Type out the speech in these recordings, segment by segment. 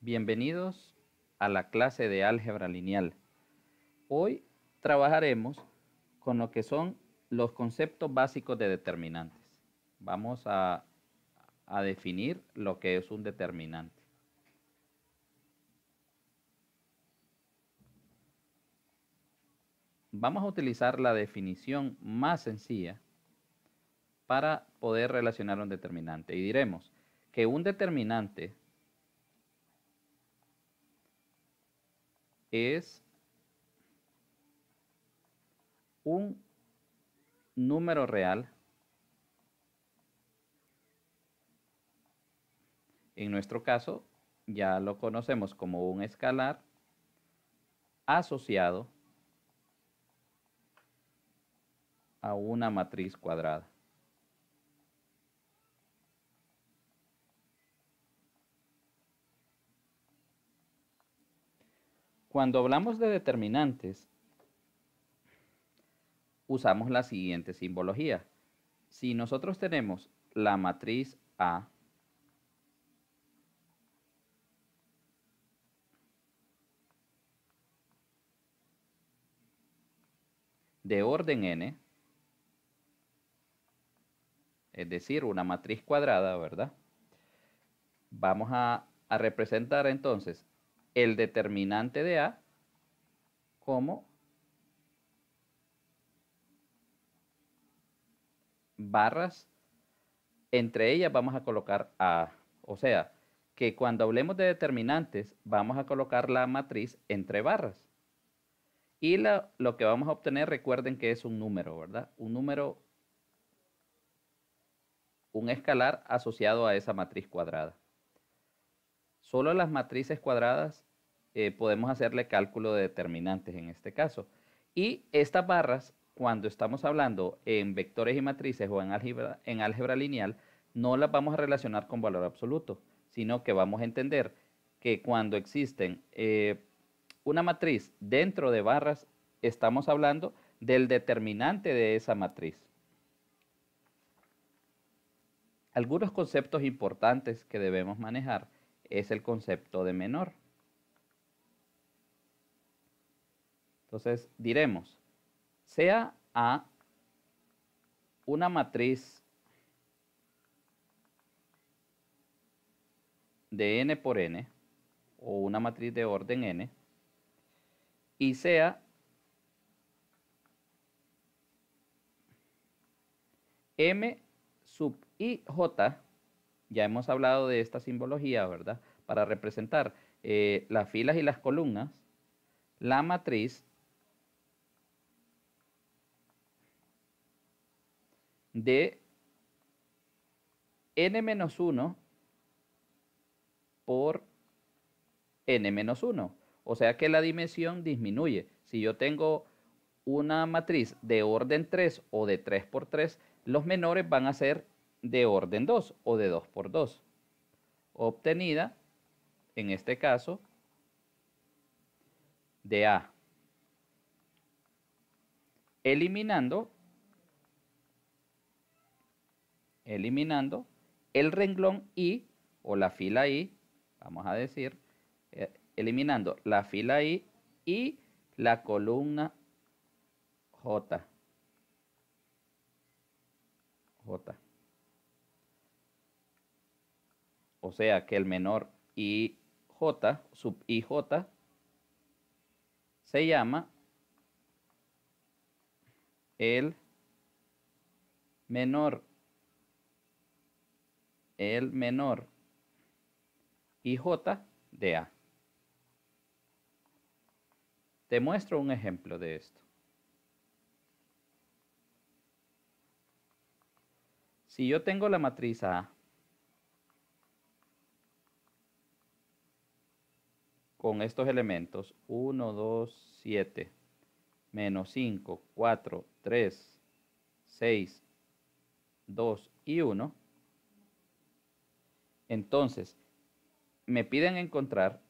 Bienvenidos a la clase de álgebra lineal. Hoy trabajaremos con lo que son los conceptos básicos de determinantes. Vamos a definir lo que es un determinante. Vamos a utilizar la definición más sencilla para poder relacionar un determinante. Y diremos que un determinante es un número real, en nuestro caso ya lo conocemos como un escalar asociado a una matriz cuadrada. Cuando hablamos de determinantes, usamos la siguiente simbología. Si nosotros tenemos la matriz A de orden n, es decir, una matriz cuadrada, ¿verdad? Vamos a representar entonces el determinante de A como barras, entre ellas vamos a colocar A. O sea, que cuando hablemos de determinantes, vamos a colocar la matriz entre barras. Y lo que vamos a obtener, recuerden que es un número, ¿verdad? Un número, un escalar asociado a esa matriz cuadrada. Solo las matrices cuadradas podemos hacerle cálculo de determinantes en este caso. Y estas barras, cuando estamos hablando en vectores y matrices o en álgebra lineal, no las vamos a relacionar con valor absoluto, sino que vamos a entender que cuando existen una matriz dentro de barras, estamos hablando del determinante de esa matriz. Algunos conceptos importantes que debemos manejar es el concepto de menor. Entonces diremos, sea A una matriz de n por n o una matriz de orden n y sea m sub ij, ya hemos hablado de esta simbología, ¿verdad? Para representar las filas y las columnas, la matriz de n-1 por n-1. O sea que la dimensión disminuye. Si yo tengo una matriz de orden 3 o de 3 por 3, los menores van a ser de orden 2 o de 2 por 2. Obtenida, en este caso, de A. Eliminando el renglón I o la fila I, vamos a decir, eliminando la fila I y la columna J. O sea que el menor IJ, sub IJ, se llama el menor IJ de A. Te muestro un ejemplo de esto. Si yo tengo la matriz A con estos elementos 1, 2, 7, menos 5, 4, 3, 6, 2 y 1, entonces me piden encontrar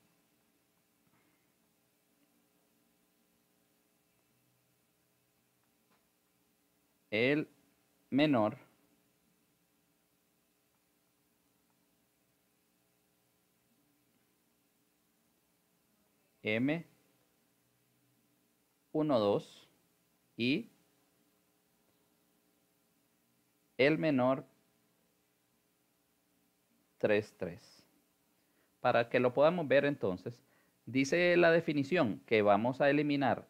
el menor M, 1, 2 y el menor 3, 3. Para que lo podamos ver entonces, dice la definición que vamos a eliminar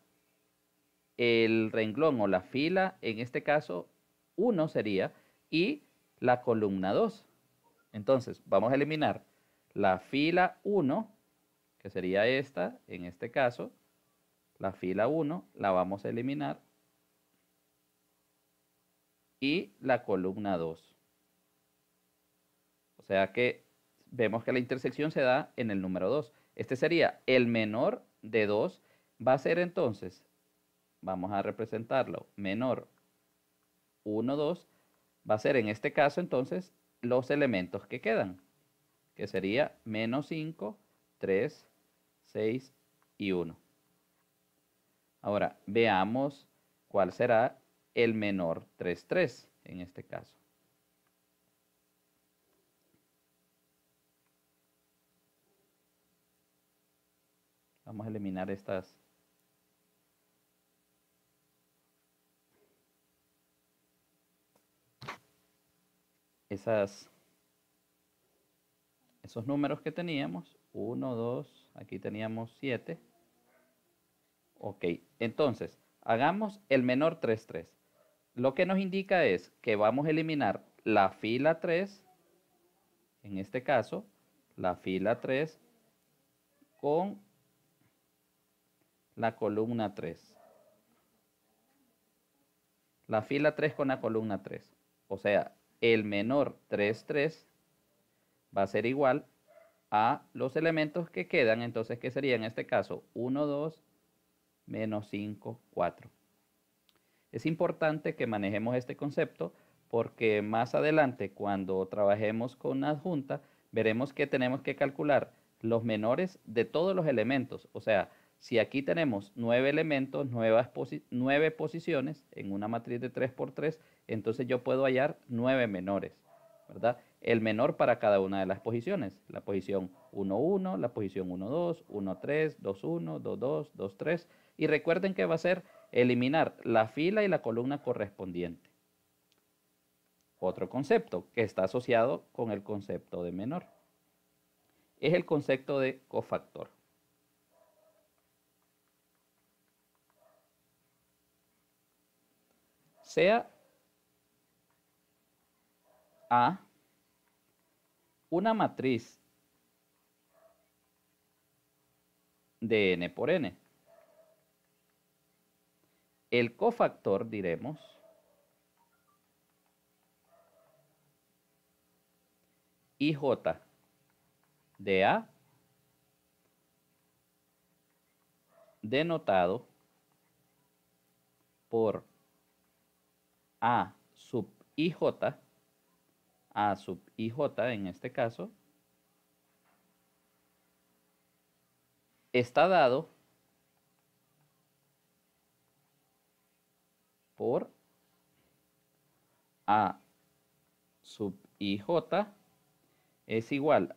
el renglón o la fila, en este caso 1 sería, y la columna 2. Entonces vamos a eliminar la fila 1, que sería esta, en este caso, la fila 1 la vamos a eliminar, y la columna 2. O sea que vemos que la intersección se da en el número 2. Este sería el menor de 2. Va a ser entonces, vamos a representarlo, menor 1, 2. Va a ser en este caso entonces los elementos que quedan, que sería menos 5, 3, 6 y 1. Ahora veamos cuál será el menor 3, 3 en este caso. Vamos a eliminar esos números que teníamos. 1, 2, aquí teníamos 7. Ok, entonces hagamos el menor 3, 3. Lo que nos indica es que vamos a eliminar la fila 3, en este caso, la fila 3 con la columna 3. La fila 3 con la columna 3. O sea, el menor 3, 3 va a ser igual a los elementos que quedan. Entonces, ¿qué sería en este caso? 1, 2, menos 5, 4. Es importante que manejemos este concepto porque más adelante, cuando trabajemos con una adjunta, veremos que tenemos que calcular los menores de todos los elementos. O sea, si aquí tenemos 9 elementos, 9 posiciones en una matriz de 3 por 3, entonces yo puedo hallar 9 menores, ¿verdad? El menor para cada una de las posiciones. La posición 1, 1, la posición 1, 2, 1, 3, 2, 1, 2, 2, 2, 3. Y recuerden que va a ser eliminar la fila y la columna correspondiente. Otro concepto que está asociado con el concepto de menor es el concepto de cofactor. Sea A una matriz de n por n. El cofactor, diremos, IJ de A, denotado por A sub IJ, A sub IJ en este caso, está dado por A sub IJ es igual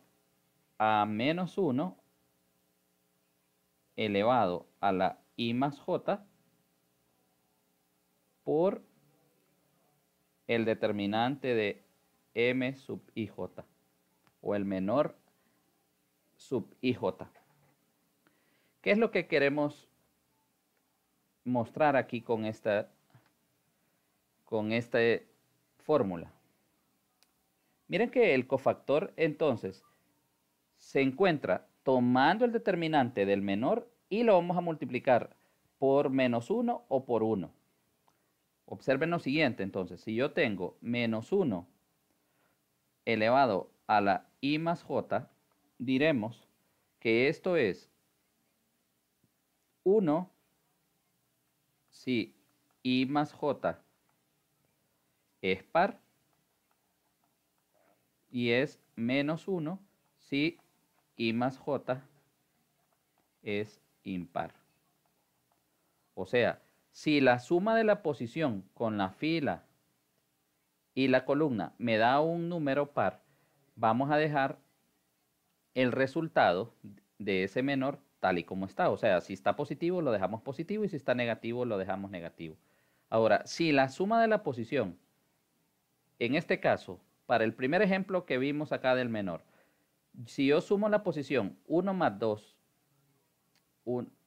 a menos 1 elevado a la I más J por el determinante de M sub IJ o el menor sub IJ. ¿Qué es lo que queremos mostrar aquí con esta fórmula? Miren que el cofactor entonces se encuentra tomando el determinante del menor y lo vamos a multiplicar por menos 1 o por 1. Observen lo siguiente entonces, si yo tengo menos 1 elevado a la I más J, diremos que esto es 1 si I más J es par y es menos 1 si I más J es impar. O sea, si la suma de la posición con la fila y la columna me da un número par, vamos a dejar el resultado de ese menor tal y como está. O sea, si está positivo, lo dejamos positivo y si está negativo, lo dejamos negativo. Ahora, si la suma de la posición, en este caso, para el primer ejemplo que vimos acá del menor, si yo sumo la posición 1 más 2,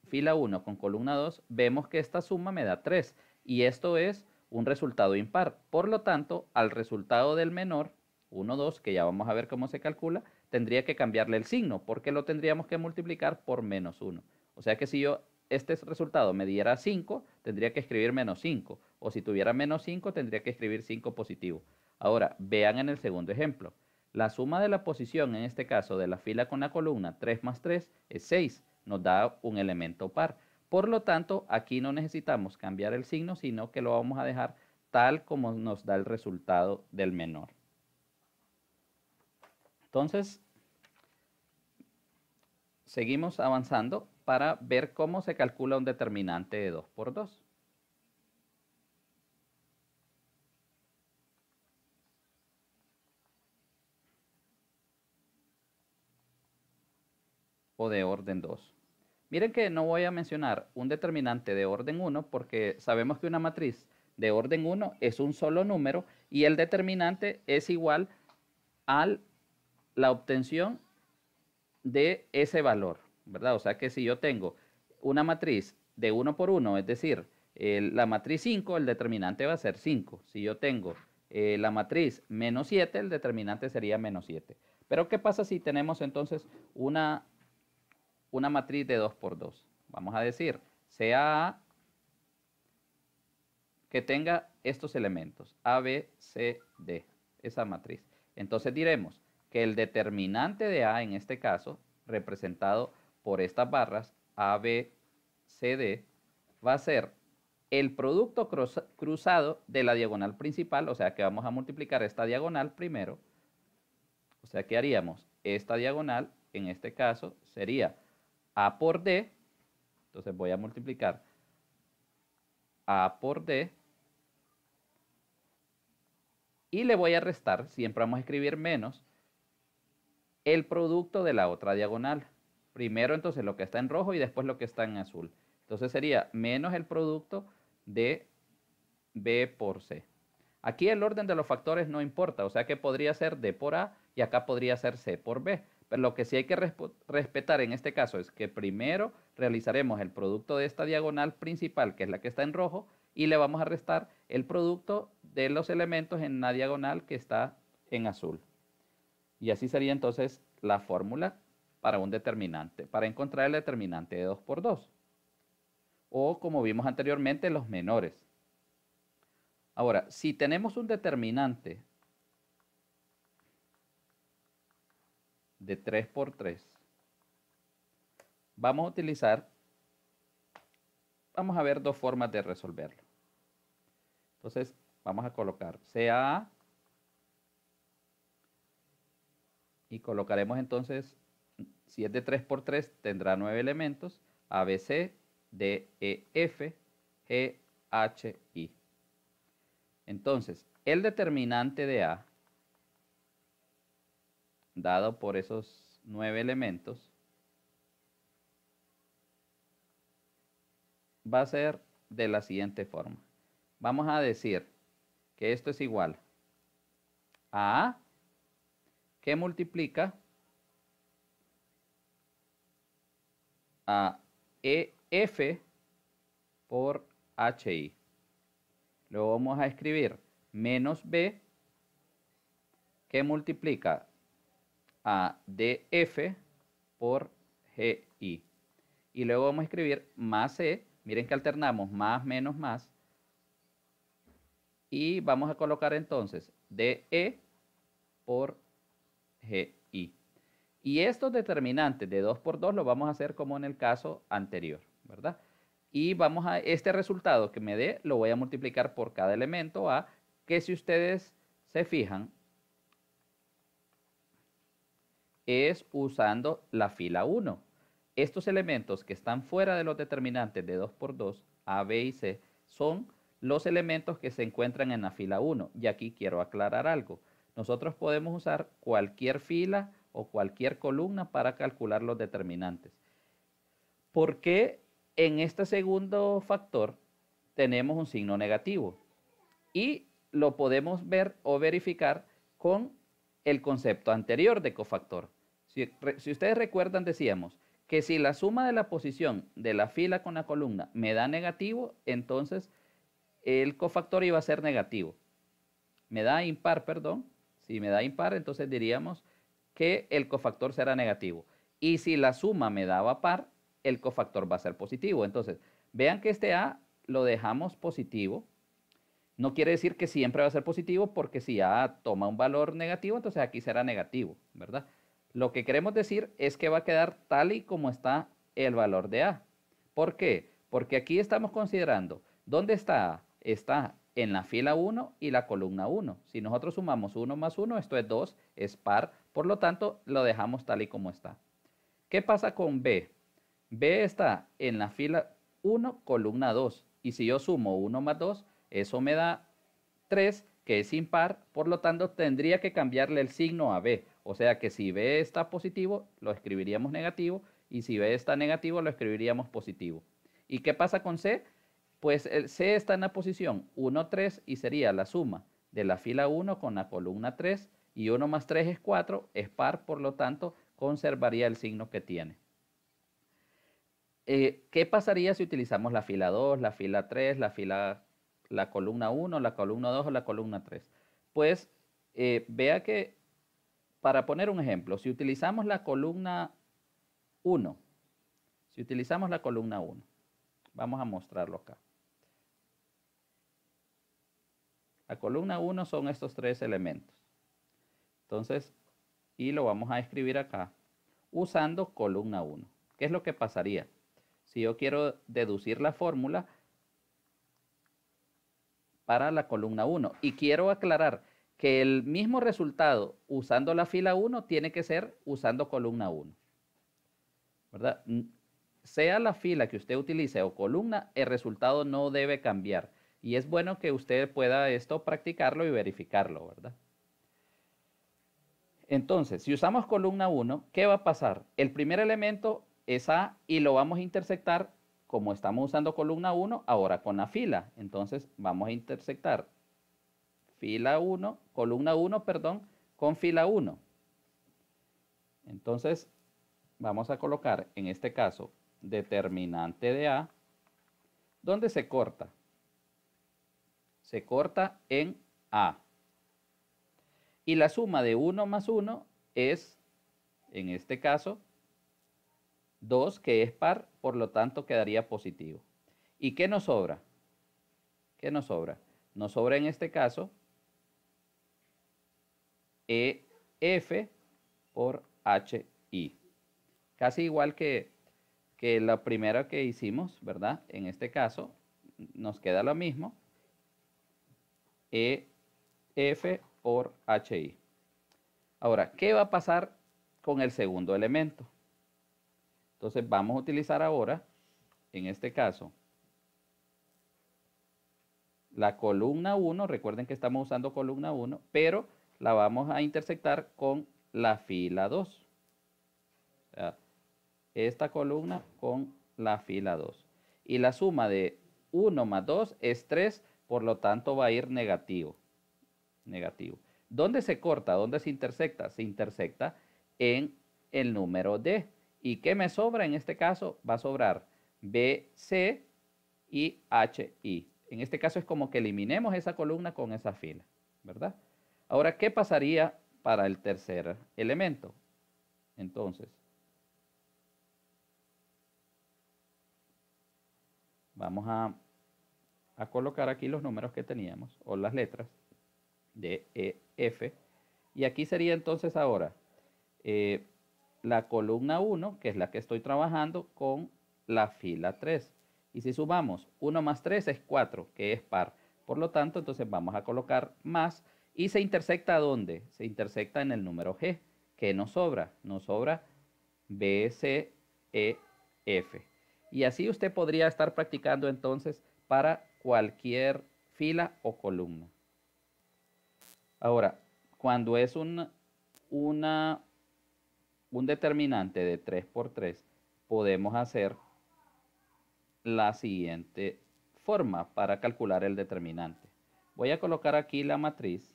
fila 1 con columna 2, vemos que esta suma me da 3 y esto es un resultado impar. Por lo tanto, al resultado del menor, 1, 2, que ya vamos a ver cómo se calcula, tendría que cambiarle el signo porque lo tendríamos que multiplicar por menos 1. O sea que si yo este resultado me diera 5, tendría que escribir menos 5. O si tuviera menos 5, tendría que escribir 5 positivo. Ahora, vean en el segundo ejemplo. La suma de la posición, en este caso, de la fila con la columna, 3 más 3, es 6. Nos da un elemento par. Por lo tanto, aquí no necesitamos cambiar el signo, sino que lo vamos a dejar tal como nos da el resultado del menor. Entonces, seguimos avanzando para ver cómo se calcula un determinante de 2 por 2. O de orden 2. Miren que no voy a mencionar un determinante de orden 1 porque sabemos que una matriz de orden 1 es un solo número y el determinante es igual a la obtención de ese valor, ¿verdad? O sea que si yo tengo una matriz de 1 por 1, es decir, la matriz 5, el determinante va a ser 5. Si yo tengo la matriz menos 7, el determinante sería menos 7. Pero ¿qué pasa si tenemos entonces una matriz de 2 por 2? Vamos a decir, sea A que tenga estos elementos, A, B, C, D, esa matriz. Entonces diremos que el determinante de A, en este caso, representado por estas barras, A, B, C, D, va a ser el producto cruzado de la diagonal principal, o sea que vamos a multiplicar esta diagonal primero. O sea que haríamos esta diagonal, en este caso, sería A por D. Entonces voy a multiplicar A por D. Y le voy a restar, siempre vamos a escribir menos, el producto de la otra diagonal. Primero entonces lo que está en rojo y después lo que está en azul. Entonces sería menos el producto de B por C. Aquí el orden de los factores no importa, o sea que podría ser D por A y acá podría ser C por B. Pero lo que sí hay que respetar en este caso es que primero realizaremos el producto de esta diagonal principal, que es la que está en rojo, y le vamos a restar el producto de los elementos en la diagonal que está en azul. Y así sería entonces la fórmula para un determinante, para encontrar el determinante de 2 por 2. O como vimos anteriormente, los menores. Ahora, si tenemos un determinante de 3 por 3, vamos a ver dos formas de resolverlo. Entonces, vamos a colocar CA y colocaremos entonces, si es de 3 por 3, tendrá 9 elementos, ABC, DEF, GHI. Entonces, el determinante de A, dado por esos 9 elementos, va a ser de la siguiente forma. Vamos a decir que esto es igual a A, que multiplica a EF por HI. Luego vamos a escribir menos B, que multiplica a DF por GI. Y luego vamos a escribir más C. Miren que alternamos más, menos, más. Y vamos a colocar entonces DE por GI. Y estos determinantes de 2 por 2 lo vamos a hacer como en el caso anterior, ¿verdad? Y vamos a este resultado que me dé, lo voy a multiplicar por cada elemento A, que si ustedes se fijan, es usando la fila 1. Estos elementos que están fuera de los determinantes de 2 por 2, A, B y C, son los elementos que se encuentran en la fila 1. Y aquí quiero aclarar algo. Nosotros podemos usar cualquier fila o cualquier columna para calcular los determinantes. ¿Por qué en este segundo factor tenemos un signo negativo? Y lo podemos ver o verificar con el concepto anterior de cofactor. Si ustedes recuerdan, decíamos que si la suma de la posición de la fila con la columna me da negativo, entonces el cofactor iba a ser negativo. Me da impar, perdón. Si me da impar, entonces diríamos que el cofactor será negativo. Y si la suma me daba par, el cofactor va a ser positivo. Entonces, vean que este A lo dejamos positivo. No quiere decir que siempre va a ser positivo, porque si A toma un valor negativo, entonces aquí será negativo, ¿verdad? Lo que queremos decir es que va a quedar tal y como está el valor de A. ¿Por qué? Porque aquí estamos considerando, ¿dónde está A? Está en la fila 1 y la columna 1. Si nosotros sumamos 1 más 1, esto es 2, es par, por lo tanto lo dejamos tal y como está. ¿Qué pasa con B? B está en la fila 1, columna 2. Y si yo sumo 1 más 2, eso me da 3, que es impar. Por lo tanto, tendría que cambiarle el signo a B. O sea que si B está positivo, lo escribiríamos negativo. Y si B está negativo, lo escribiríamos positivo. ¿Y qué pasa con C? Pues el C está en la posición 1, 3 y sería la suma de la fila 1 con la columna 3. Y 1 más 3 es 4, es par, por lo tanto, conservaría el signo que tiene. ¿Qué pasaría si utilizamos la fila 2, la fila 3, la columna 1, la columna 2 o la columna 3? Pues vea que, para poner un ejemplo, si utilizamos la columna 1, vamos a mostrarlo acá. La columna 1 son estos tres elementos. Entonces, y lo vamos a escribir acá usando columna 1. ¿Qué es lo que pasaría? Si yo quiero deducir la fórmula para la columna 1 y quiero aclarar que el mismo resultado usando la fila 1 tiene que ser usando columna 1, ¿verdad? Sea la fila que usted utilice o columna, el resultado no debe cambiar. Y es bueno que usted pueda esto practicarlo y verificarlo, ¿verdad? Entonces, si usamos columna 1, ¿qué va a pasar? El primer elemento es A y lo vamos a intersectar, como estamos usando columna 1, ahora con la fila. Entonces, vamos a intersectar fila 1, columna 1, perdón, con fila 1. Entonces, vamos a colocar, en este caso, determinante de A, ¿dónde se corta? Se corta en A. Y la suma de 1 más 1 es, en este caso, 2, que es par, por lo tanto quedaría positivo. ¿Y qué nos sobra? ¿Qué nos sobra? Nos sobra en este caso EF por HI. Casi igual que la primera que hicimos, ¿verdad? En este caso nos queda lo mismo. EF por HI. Ahora, ¿qué va a pasar con el segundo elemento? Entonces vamos a utilizar ahora, en este caso, la columna 1. Recuerden que estamos usando columna 1, pero la vamos a intersectar con la fila 2. O sea, esta columna con la fila 2. Y la suma de 1 más 2 es 3, por lo tanto va a ir negativo. Negativo. ¿Dónde se corta? ¿Dónde se intersecta? Se intersecta en el número D. ¿Y qué me sobra en este caso? Va a sobrar BC y HI. En este caso es como que eliminemos esa columna con esa fila, ¿verdad? Ahora, ¿qué pasaría para el tercer elemento? Entonces, vamos a colocar aquí los números que teníamos, o las letras de E, F. Y aquí sería entonces ahora la columna 1, que es la que estoy trabajando, con la fila 3. Y si sumamos 1 más 3 es 4, que es par. Por lo tanto, entonces vamos a colocar más. ¿Y se intersecta dónde? Se intersecta en el número G. ¿Qué nos sobra? Nos sobra B, C, E, F. Y así usted podría estar practicando entonces para cualquier fila o columna. Ahora, cuando es un determinante de 3 por 3, podemos hacer la siguiente forma para calcular el determinante. Voy a colocar aquí la matriz.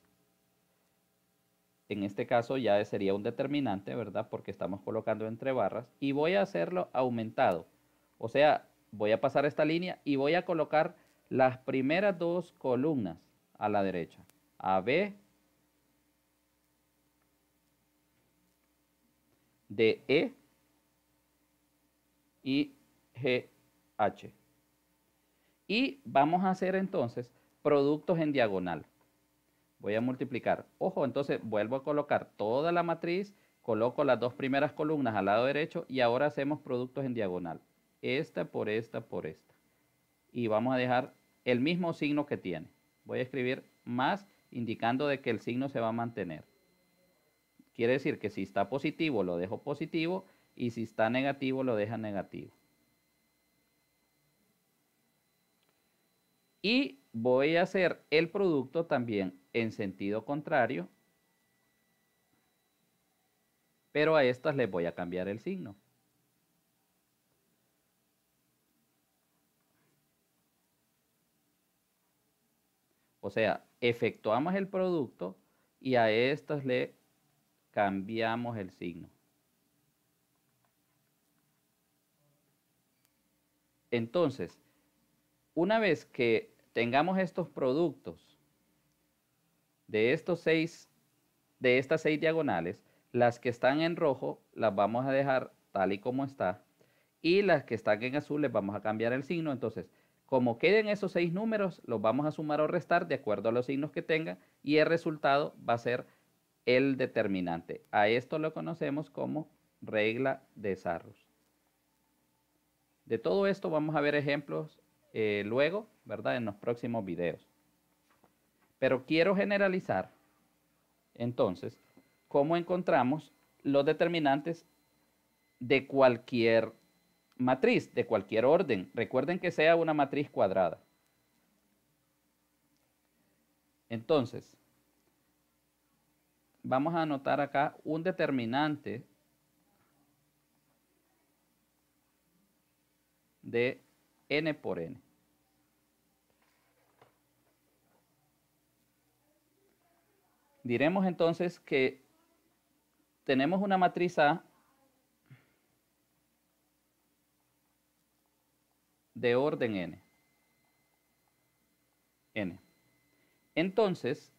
En este caso ya sería un determinante, ¿verdad? Porque estamos colocando entre barras. Y voy a hacerlo aumentado. O sea, voy a pasar esta línea y voy a colocar las primeras dos columnas a la derecha. AB de E y GH. Y vamos a hacer entonces productos en diagonal. Voy a multiplicar. Ojo, entonces vuelvo a colocar toda la matriz, coloco las dos primeras columnas al lado derecho y ahora hacemos productos en diagonal. Esta por esta por esta. Y vamos a dejar el mismo signo que tiene. Voy a escribir más indicando de que el signo se va a mantener. Quiere decir que si está positivo lo dejo positivo y si está negativo lo deja negativo. Y voy a hacer el producto también en sentido contrario, pero a estas les voy a cambiar el signo. O sea, efectuamos el producto y a estas le cambiamos el signo. Entonces, una vez que tengamos estos productos de estas seis diagonales, las que están en rojo las vamos a dejar tal y como está y las que están en azul les vamos a cambiar el signo. Entonces, como queden esos 6 números, los vamos a sumar o restar de acuerdo a los signos que tenga y el resultado va a ser el determinante. A esto lo conocemos como regla de Sarrus. De todo esto vamos a ver ejemplos luego, ¿verdad? En los próximos videos. Pero quiero generalizar, entonces, cómo encontramos los determinantes de cualquier matriz, de cualquier orden. Recuerden que sea una matriz cuadrada. Entonces, vamos a anotar acá un determinante de n por n. Diremos entonces que tenemos una matriz A de orden n. Entonces,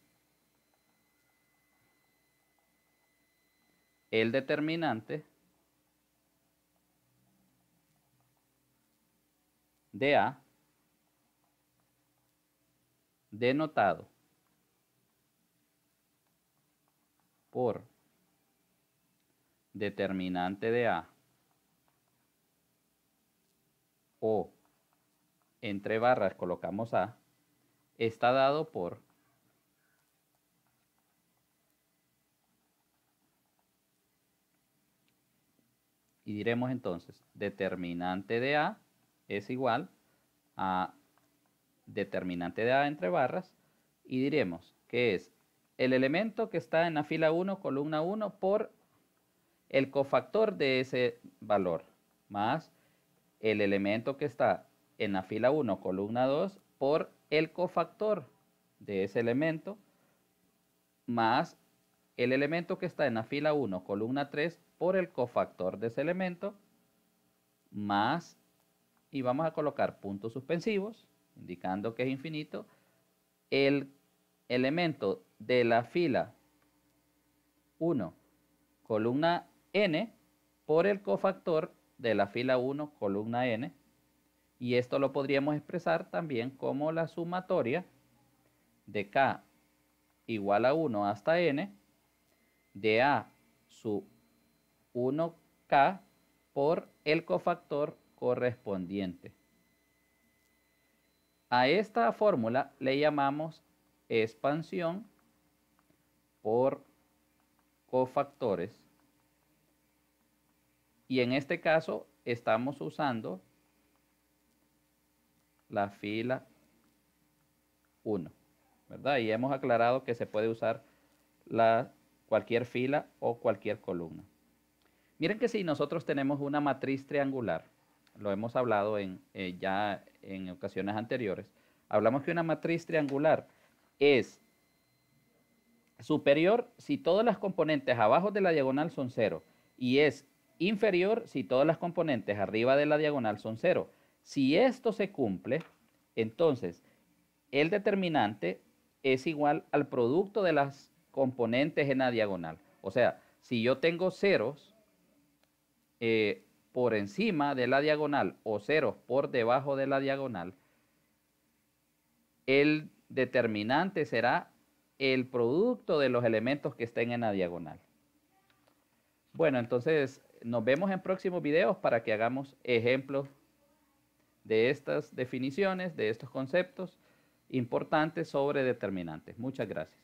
el determinante de A denotado por determinante de A o entre barras colocamos A, está dado por y diremos entonces determinante de A es igual a determinante de A entre barras y diremos que es el elemento que está en la fila 1, columna 1 por el cofactor de ese valor más el elemento que está en la fila 1, columna 2 por el cofactor de ese elemento más el elemento que está en la fila 1, columna 3 por el cofactor de ese elemento más, y vamos a colocar puntos suspensivos indicando que es infinito, el elemento de la fila 1, columna n por el cofactor de la fila 1, columna n, y esto lo podríamos expresar también como la sumatoria de k igual a 1 hasta n de a sub 1k por el cofactor correspondiente. A esta fórmula le llamamos expansión por cofactores y en este caso estamos usando la fila 1, ¿verdad? Y hemos aclarado que se puede usar cualquier fila o cualquier columna. Miren que si nosotros tenemos una matriz triangular, lo hemos hablado ya en ocasiones anteriores, hablamos que una matriz triangular es superior si todas las componentes abajo de la diagonal son 0 y es inferior si todas las componentes arriba de la diagonal son 0. Si esto se cumple, entonces el determinante es igual al producto de las componentes en la diagonal. O sea, si yo tengo ceros por encima de la diagonal o ceros por debajo de la diagonal, el determinante será el producto de los elementos que estén en la diagonal. Bueno, entonces nos vemos en próximos videos para que hagamos ejemplos de estas definiciones, de estos conceptos importantes sobre determinantes. Muchas gracias.